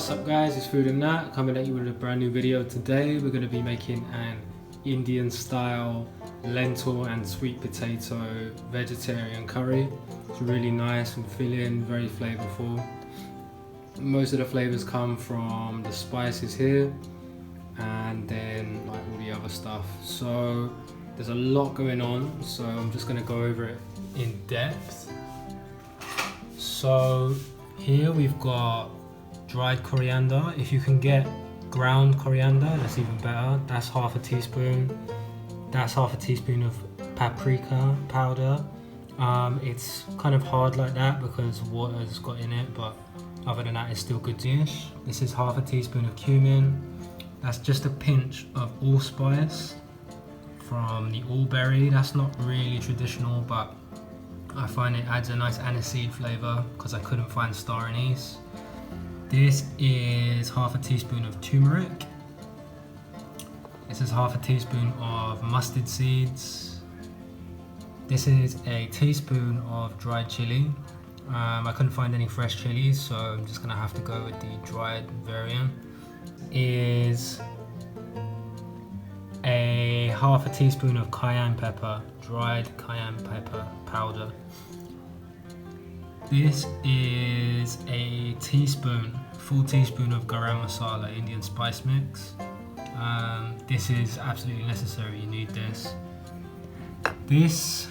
What's up guys, it's Food and That coming at you with a brand new video. Today we're going to be making an Indian style lentil and sweet potato vegetarian curry. It's really nice and filling, very flavorful. Most of the flavors come from the spices here and then like all the other stuff. So there's a lot going on, so I'm just going to go over it in depth. So here we've got dried coriander. If you can get ground coriander, that's even better. That's half a teaspoon. That's half a teaspoon of paprika powder. It's kind of hard like that because water's got in it, but other than that it's still good dish. This is half a teaspoon of cumin. That's just a pinch of allspice from the allberry. That's not really traditional, but I find it adds a nice aniseed flavour because I couldn't find star anise. This is half a teaspoon of turmeric. This is half a teaspoon of mustard seeds. This is a teaspoon of dried chili. I couldn't find any fresh chilies, so I'm just gonna have to go with the dried variant. Is a half a teaspoon of cayenne pepper, dried cayenne pepper powder. This is a teaspoon, full teaspoon of garam masala, Indian spice mix. This is absolutely necessary, you need this. This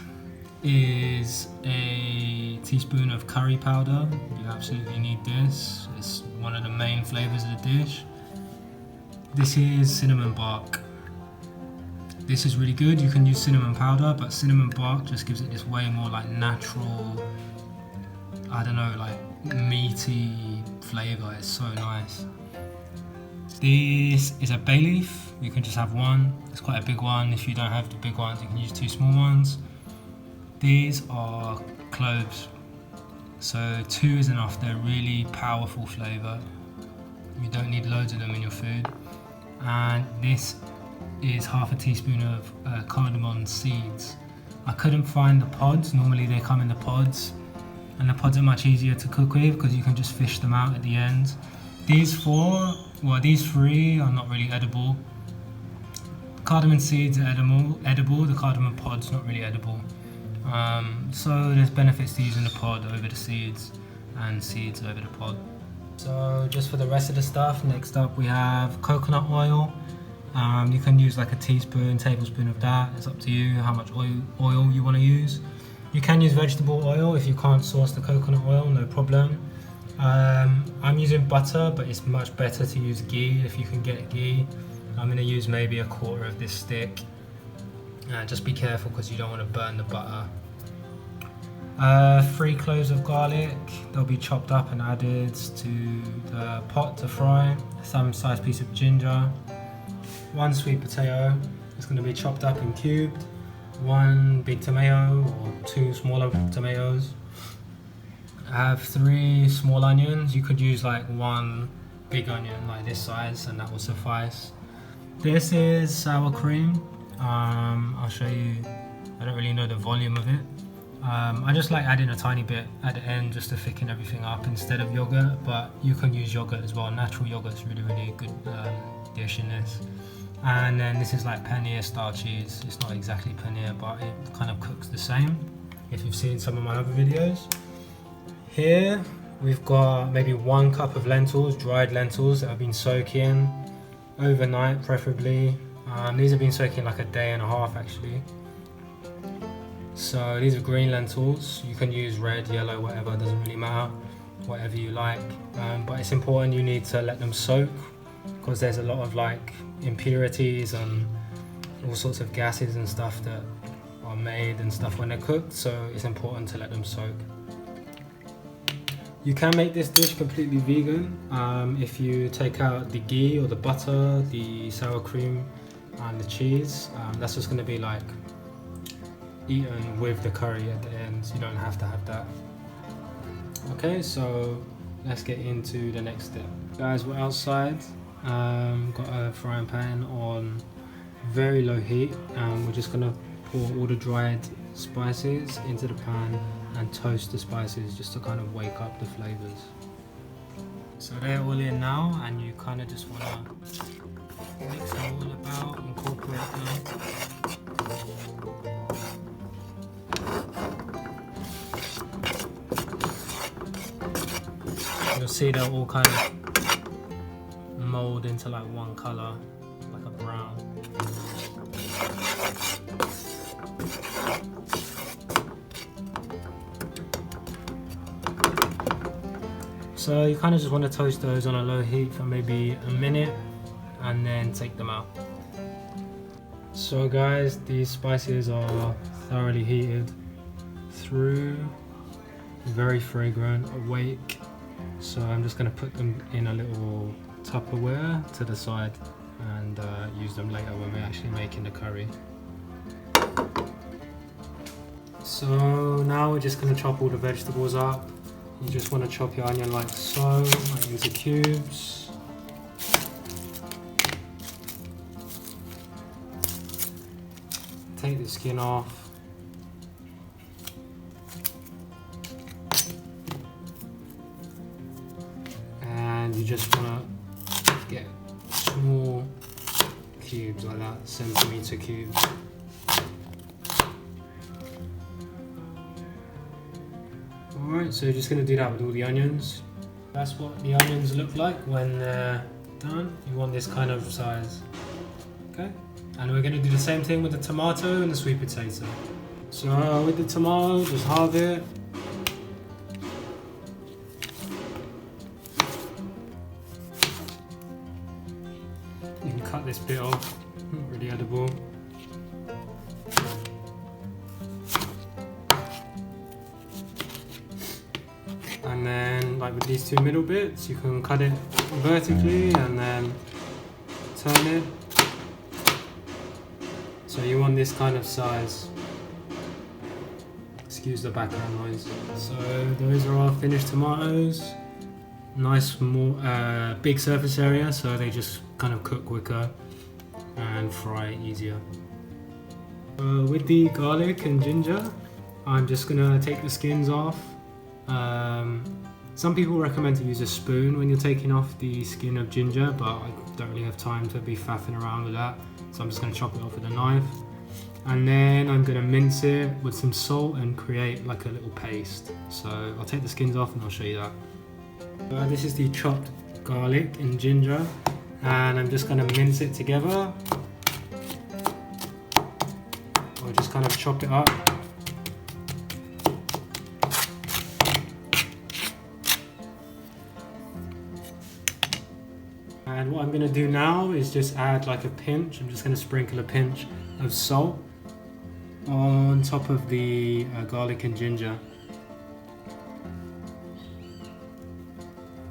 is a teaspoon of curry powder. You absolutely need this. It's one of the main flavors of the dish. This is cinnamon bark. This is really good. You can use cinnamon powder, but cinnamon bark just gives it this way more like natural, I don't know, like meaty flavor. It's so nice. This is a bay leaf. You can just have one. It's quite a big one. If you don't have the big ones, you can use two small ones. These are cloves. So 2 is enough. They're really powerful flavor. You don't need loads of them in your food. And this is half a teaspoon of cardamom seeds. I couldn't find the pods. Normally they come in the pods, and the pods are much easier to cook with because you can just fish them out at the end. These 3 are not really edible. Cardamom seeds are edible. The cardamom pod's not really edible. So there's benefits to using the pod over the seeds and seeds over the pod. So just for the rest of the stuff, next up we have coconut oil. You can use like a teaspoon, tablespoon of that. It's up to you how much oil you want to use. You can use vegetable oil if you can't source the coconut oil, no problem. I'm using butter, but it's much better to use ghee if you can get ghee. I'm going to use maybe a quarter of this stick. Just be careful because you don't want to burn the butter. 3 cloves of garlic. They'll be chopped up and added to the pot to fry. Some sized piece of ginger. 1 sweet potato. It's going to be chopped up and cubed. 1 big tomato or 2 smaller tomatoes. I have 3 small onions. You could use like 1 big onion like this size and that will suffice. This is sour cream. I'll show you. I don't really know the volume of it. I just like adding a tiny bit at the end just to thicken everything up instead of yogurt, but you can use yogurt as well. Natural yogurt is really good dish in this. And then this is like Paneer style cheese. It's not exactly Paneer, but it kind of cooks the same if you've seen some of my other videos. Here we've got maybe 1 cup of lentils, dried lentils that have been soaking overnight preferably. These have been soaking like a day and a half actually. So these are green lentils. You can use red, yellow, whatever, doesn't really matter, whatever you like. But it's important you need to let them soak because there's a lot of like impurities and all sorts of gases and stuff that are made and stuff when they're cooked, so it's important to let them soak. You can make this dish completely vegan if you take out the ghee or the butter, the sour cream and the cheese. That's just going to be like eaten with the curry at the end. You don't have to have that. Okay, so let's get into the next step. Guys, we're outside. Got a frying pan on very low heat, and we're just going to pour all the dried spices into the pan and toast the spices just to kind of wake up the flavors. So they're all in now, and you kind of just want to mix them all about, incorporate them. You'll see they'll all kind of mold into like one colour, like a brown. So you kind of just want to toast those on a low heat for maybe a minute and then take them out. So guys, these spices are thoroughly heated through, very fragrant, awake. So I'm just going to put them in a little Tupperware to the side and use them later when we're actually making the curry. So now we're just going to chop all the vegetables up. You just want to chop your onion like so, like into cubes. Take the skin off. And you just want to get small cubes like that, centimetre cubes. Alright, so you're just going to do that with all the onions. That's what the onions look like when they're done. You want this kind of size. Okay? And we're going to do the same thing with the tomato and the sweet potato. So with the tomato, just halve it. You can cut this bit off, not really edible. And then, like with these two middle bits, you can cut it vertically and then turn it. So you want this kind of size. Excuse the background noise. So those are our finished tomatoes. Nice, more big surface area, so they just kind of cook quicker and fry easier. With the garlic and ginger, I'm just gonna take the skins off. Some people recommend to use a spoon when you're taking off the skin of ginger, but I don't really have time to be faffing around with that, so I'm just going to chop it off with a knife. And then I'm going to mince it with some salt and create like a little paste. So I'll take the skins off and I'll show you that. This is the chopped garlic and ginger, and I'm just going to mince it together. Or just kind of chop it up. And what I'm going to do now is just add like a pinch. I'm just going to sprinkle a pinch of salt on top of the garlic and ginger.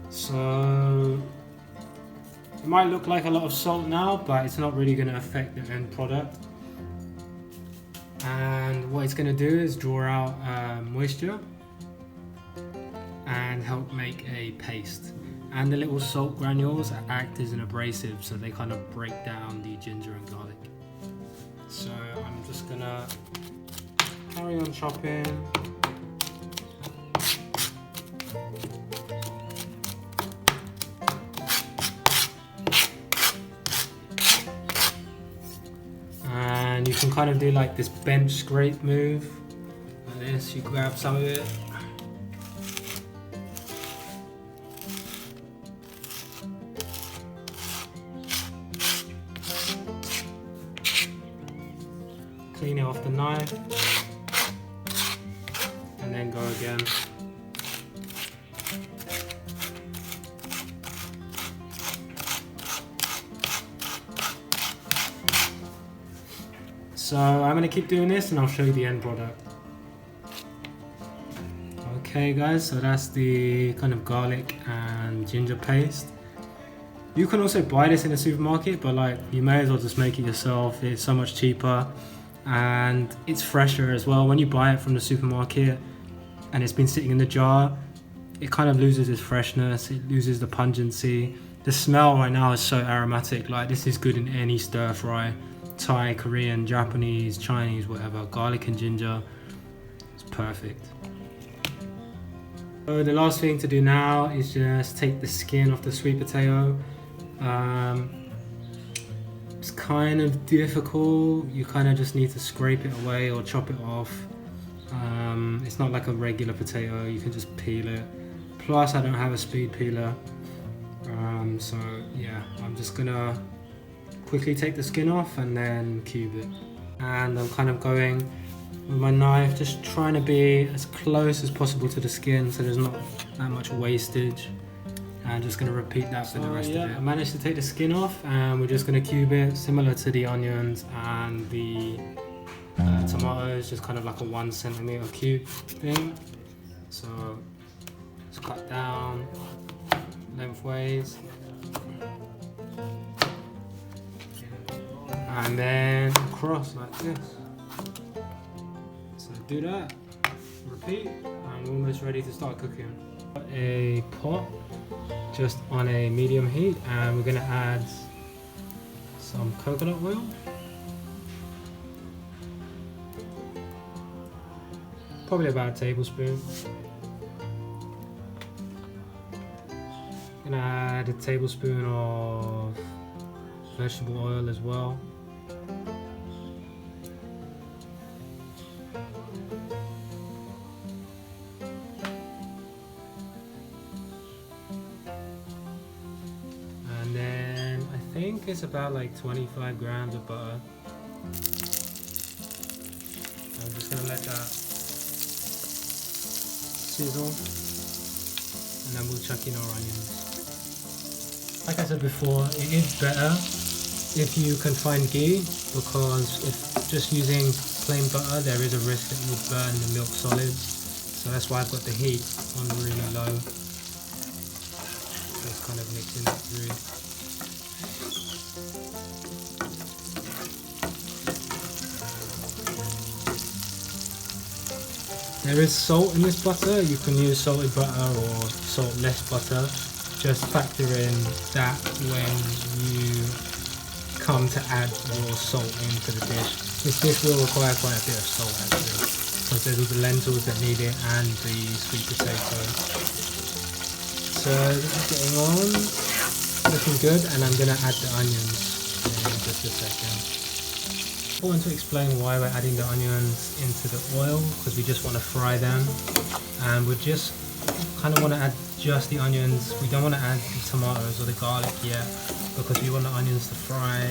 So it might look like a lot of salt now, but it's not really going to affect the end product. And what it's going to do is draw out moisture and help make a paste. And the little salt granules act as an abrasive, so they kind of break down the ginger and garlic. So I'm just gonna carry on chopping. And you can kind of do like this bench scrape move. Like this, you grab some of it. Clean it off the knife and then go again. So I'm going to keep doing this and I'll show you the end product. Okay guys, so that's the kind of garlic and ginger paste. You can also buy this in a supermarket, but like you may as well just make it yourself. It's so much cheaper. And it's fresher as well. When you buy it from the supermarket and it's been sitting in the jar, it kind of loses its freshness, it loses the pungency. The smell right now is so aromatic. Like this is good in any stir fry, Thai, Korean, Japanese, Chinese, whatever. Garlic and ginger, it's perfect. So the last thing to do now is just take the skin off the sweet potato. It's kind of difficult. You kind of just need to scrape it away or chop it off. It's not like a regular potato, you can just peel it. Plus I don't have a speed peeler. So yeah, I'm just gonna quickly take the skin off and then cube it. And I'm kind of going with my knife, just trying to be as close as possible to the skin so there's not that much wastage. And just going to repeat that for the rest of it. I managed to take the skin off and we're just going to cube it similar to the onions and the tomatoes, just kind of like a 1 centimeter cube thing. So just cut down lengthways and then across like this. So do that, repeat, and we're almost ready to start cooking. A pot just on a medium heat, and we're going to add some coconut oil. Probably about a tablespoon. Going to add a tablespoon of vegetable oil as well. And then I think it's about like 25 grams of butter. I'm just going to let that sizzle and then we'll chuck in our onions. Like I said before, it is better if you can find ghee, because if just using plain butter there is a risk that you'll burn the milk solids. So that's why I've got the heat on really low. Just kind of mixing it through. There is salt in this butter. You can use salted butter or saltless butter. Just factor in that when you come to add your salt into the dish. This dish will require quite a bit of salt actually, because there's all the lentils that need it and the sweet potato. So this is getting on, looking good, and I'm going to add the onions in just a second. I want to explain why we're adding the onions into the oil, because we just want to fry them, and we just kind of want to add just the onions. We don't want to add the tomatoes or the garlic yet, because we want the onions to fry,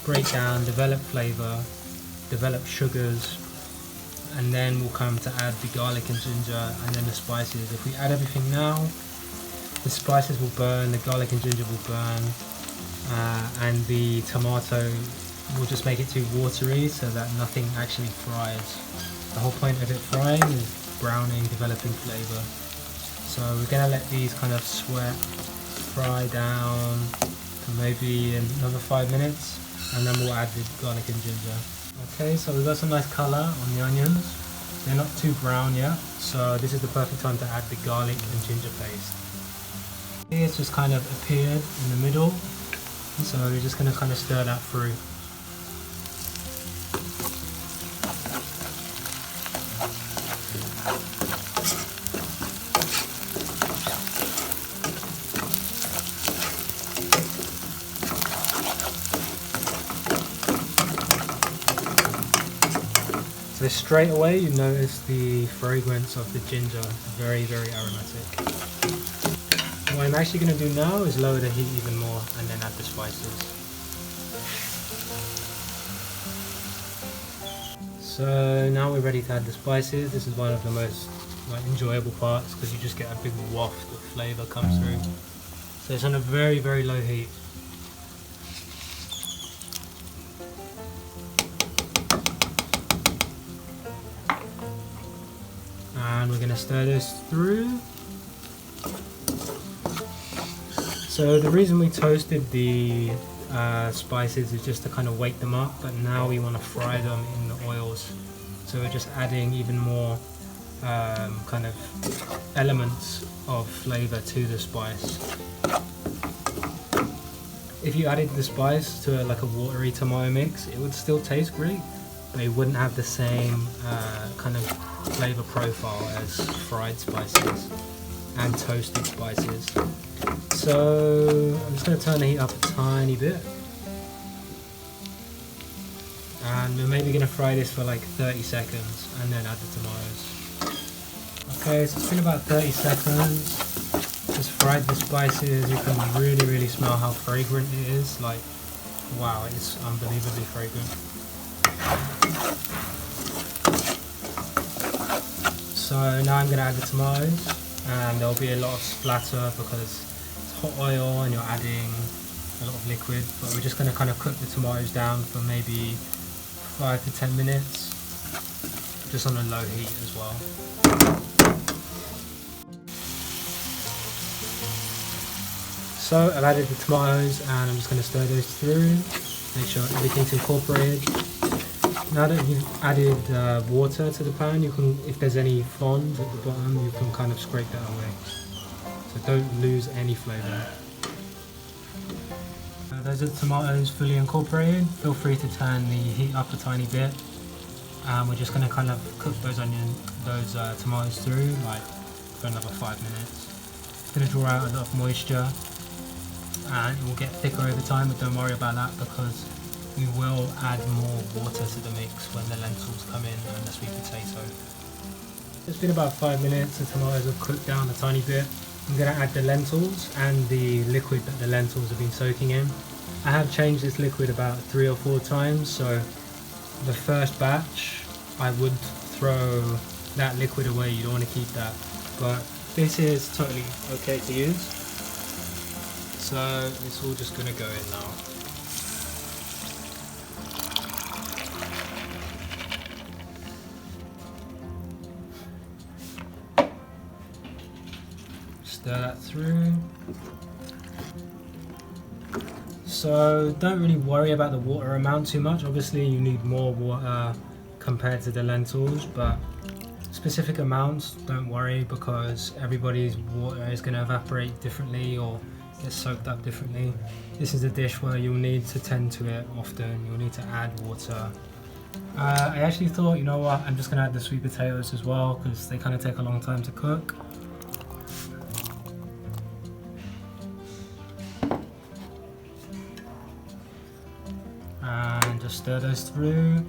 break down, develop flavour, develop sugars, and then we'll come to add the garlic and ginger and then the spices. If we add everything now, the spices will burn, the garlic and ginger will burn, and the tomato will just make it too watery so that nothing actually fries. The whole point of it frying is browning, developing flavour. So we're going to let these kind of sweat, fry down for maybe another 5 minutes, and then we'll add the garlic and ginger. Okay, so we've got some nice colour on the onions. They're not too brown yet, so this is the perfect time to add the garlic and ginger paste. It's just kind of appeared in the middle, so we're just going to kind of stir that through. So straight away you notice the fragrance of the ginger, very, very aromatic. What I'm actually going to do now is lower the heat even more and then add the spices. So now we're ready to add the spices. This is one of the most enjoyable parts, because you just get a big waft of flavour come through. So it's on a very, very low heat. And we're going to stir this through. So the reason we toasted the spices is just to kind of wake them up, but now we want to fry them in the oils. So we're just adding even more kind of elements of flavour to the spice. If you added the spice to like a watery tomato mix, it would still taste great, but it wouldn't have the same kind of flavour profile as fried spices. and toasted spices. So I'm just going to turn the heat up a tiny bit, and we're maybe going to fry this for like 30 seconds and then add the tomatoes. Okay, so it's been about 30 seconds. Just fried the spices. You can really smell how fragrant it is. Like, wow, it's unbelievably fragrant. So now I'm going to add the tomatoes, and there'll be a lot of splatter because it's hot oil and you're adding a lot of liquid. But we're just going to kind of cook the tomatoes down for maybe 5 to 10 minutes, just on a low heat as well. So I've added the tomatoes and I'm just going to stir those through, make sure everything's incorporated. Now that you've added water to the pan, you can, if there's any fond at the bottom, you can kind of scrape that away. So don't lose any flavour. Those are the tomatoes fully incorporated. Feel free to turn the heat up a tiny bit. We're just going to kind of cook those tomatoes through like for another 5 minutes. It's going to draw out a lot of moisture, and it will get thicker over time, but don't worry about that because we will add more water to the mix when the lentils come in and the sweet potato. It's been about 5 minutes, the tomatoes have cooked down a tiny bit. I'm going to add the lentils and the liquid that the lentils have been soaking in. I have changed this liquid about 3 or 4 times, so the first batch I would throw that liquid away, you don't want to keep that, but this is totally okay to use. So it's all just going to go in now. Stir that through. So don't really worry about the water amount too much. Obviously you need more water compared to the lentils, but specific amounts, don't worry, because everybody's water is going to evaporate differently or get soaked up differently. This is a dish where you'll need to tend to it often. You'll need to add water. I actually thought, you know what, I'm just going to add the sweet potatoes as well because they kind of take a long time to cook. And just stir those through.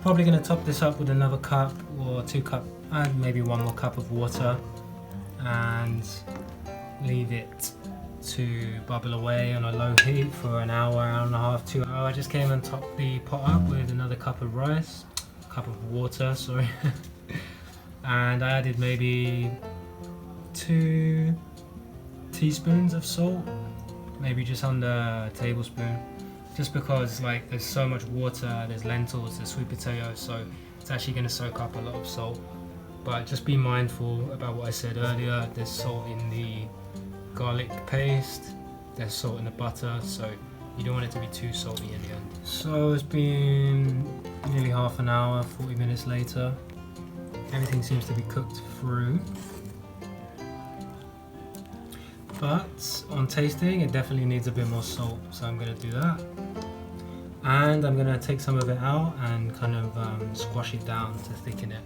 Probably going to top this up with another cup or 2 cups, and maybe 1 more cup of water, and leave it to bubble away on a low heat for an hour, hour and a half, 2 hours. I just came and topped the pot up with another cup of water, sorry. And I added maybe 2 teaspoons of salt, maybe just under a tablespoon, just because like there's so much water, there's lentils, there's sweet potatoes, so it's actually going to soak up a lot of salt. But just be mindful about what I said earlier, there's salt in the garlic paste, there's salt in the butter, so you don't want it to be too salty in the end. So it's been nearly half an hour, 40 minutes later. Everything seems to be cooked through. But on tasting, it definitely needs a bit more salt, so I'm going to do that. And I'm going to take some of it out and kind of squash it down to thicken it,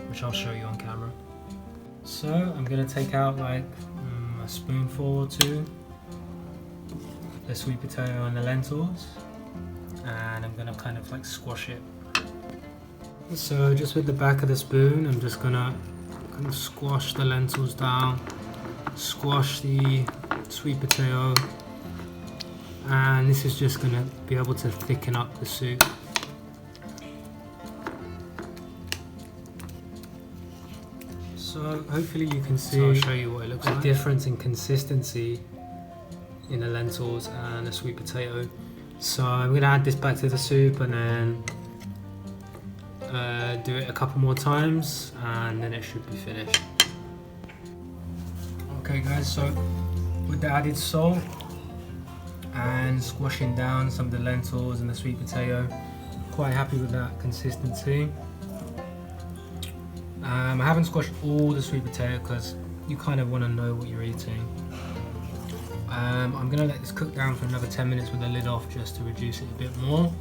which I'll show you on camera. So I'm going to take out like a spoonful or 2, the sweet potato and the lentils, and I'm going to kind of like squash it. So just with the back of the spoon, I'm just going to kind of squash the lentils down, squash the sweet potato, and this is just going to be able to thicken up the soup. So hopefully you can see, I'll show you what it looks like, difference in consistency in the lentils and the sweet potato. So I'm going to add this back to the soup and then do it a couple more times, and then it should be finished. Okay guys, so with the added salt and squashing down some of the lentils and the sweet potato, quite happy with that consistency. I haven't squashed all the sweet potato because you kind of want to know what you're eating. I'm going to let this cook down for another 10 minutes with the lid off just to reduce it a bit more,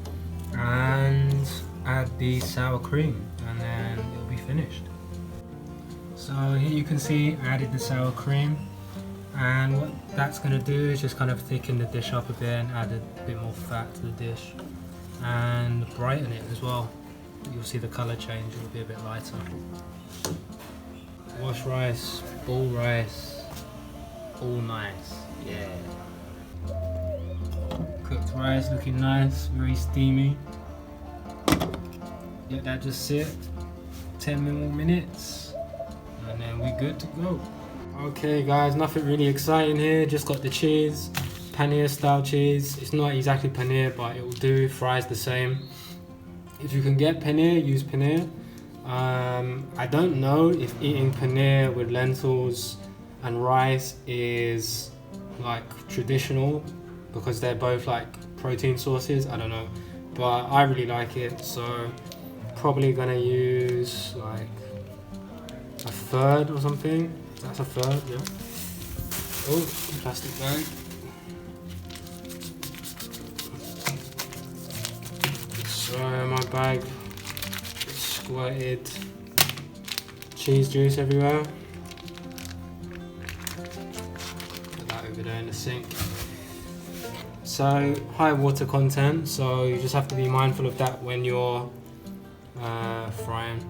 and add the sour cream, and then it'll be finished. So here you can see I added the sour cream, and what that's going to do is just kind of thicken the dish up a bit and add a bit more fat to the dish and brighten it as well. You'll see the colour change, it'll be a bit lighter. Wash rice, all nice, yeah. Cooked rice looking nice, very steamy. Let that just sit 10 more minutes and then we're good to go. Okay guys, nothing really exciting here, just got the cheese, Paneer style cheese. It's not exactly Paneer, but it will do, fries the same. If you can get Paneer, use Paneer. I don't know if eating Paneer with lentils and rice is like traditional because they're both like protein sources, I don't know, but I really like it, so probably gonna use like a third or something. That's a third, yeah. Oh, plastic bag. So my bag squirted cheese juice everywhere. Put that over there in the sink. So high water content, so you just have to be mindful of that when you're frying.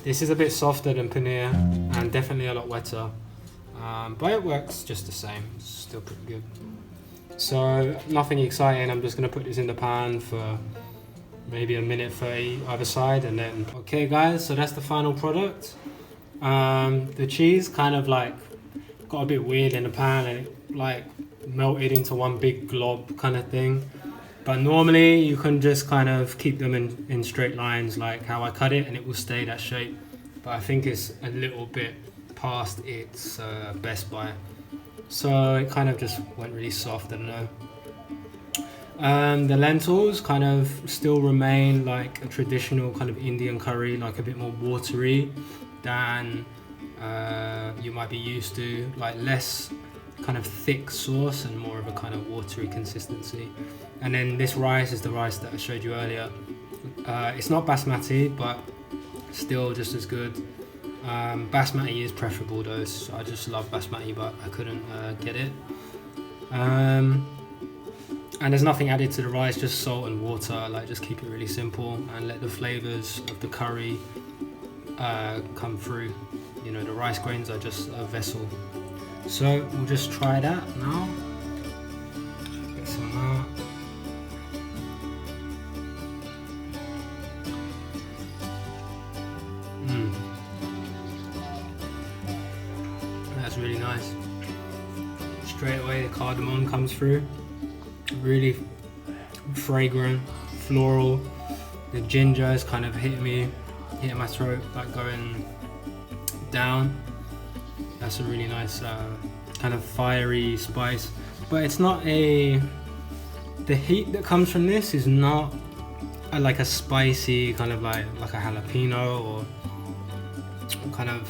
This is a bit softer than Paneer and definitely a lot wetter, but it works just the same. It's still pretty good. So nothing exciting, I'm just going to put this in the pan for maybe a minute 30 either side and then... Okay guys, so that's the final product. The cheese kind of like got a bit weird in the pan and it like melted into one big glob kind of thing. But normally you can just kind of keep them in straight lines like how I cut it and it will stay that shape. But I think it's a little bit past its best by. So it kind of just went really soft, I don't know. The lentils kind of still remain like a traditional kind of Indian curry, like a bit more watery than you might be used to, like less kind of thick sauce and more of a kind of watery consistency. And then this rice is the rice that I showed you earlier. It's not basmati, but still just as good. Basmati is preferable though, so I just love basmati, but I couldn't get it. And there's nothing added to the rice, just salt and water, like just keep it really simple and let the flavours of the curry come through. You know, the rice grains are just a vessel. So we'll just try that now. Get some of that. That's really nice. Straight away the cardamom comes through. Really fragrant, floral. The ginger is kind of hitting my throat, like going down. That's a really nice kind of fiery spice, but it's not the heat that comes from this is not like a spicy kind of like a jalapeno or kind of,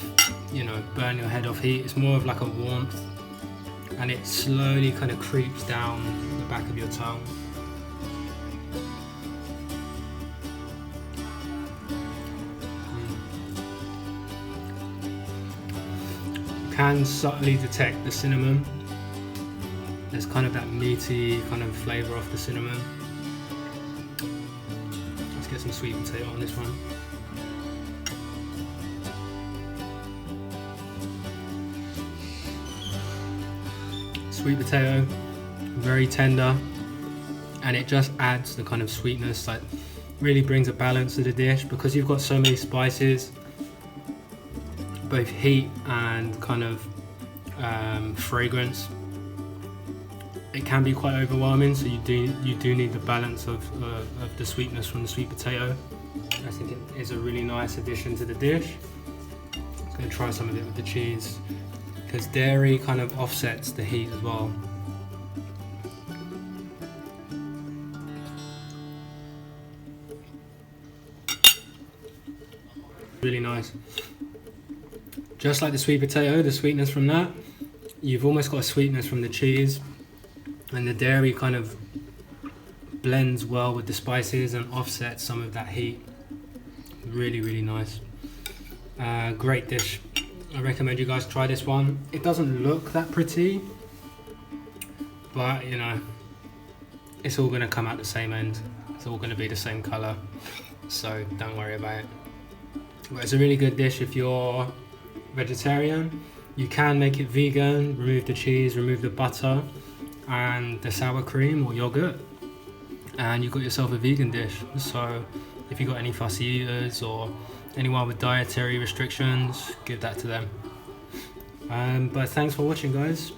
you know, burn your head off heat. It's more of like a warmth, and it slowly kind of creeps down the back of your tongue. Can subtly detect the cinnamon. There's kind of that meaty kind of flavour off the cinnamon. Let's get some sweet potato on this one. Sweet potato, very tender, and it just adds the kind of sweetness, like really brings a balance to the dish because you've got so many spices, both heat and kind of fragrance. It can be quite overwhelming, so you do need the balance of the sweetness from the sweet potato. I think it is a really nice addition to the dish. I'm going to try some of it with the cheese because dairy kind of offsets the heat as well. Really nice. Just like the sweet potato, the sweetness from that, you've almost got a sweetness from the cheese, and the dairy kind of blends well with the spices and offsets some of that heat. Really, really nice. Great dish. I recommend you guys try this one. It doesn't look that pretty, but you know, it's all gonna come out the same end. It's all gonna be the same color, so don't worry about it. But it's a really good dish if you're vegetarian. You can make it vegan, remove the cheese, remove the butter and the sour cream or yogurt, and you've got yourself a vegan dish. So if you've got any fussy eaters or anyone with dietary restrictions, give that to them. But thanks for watching, guys.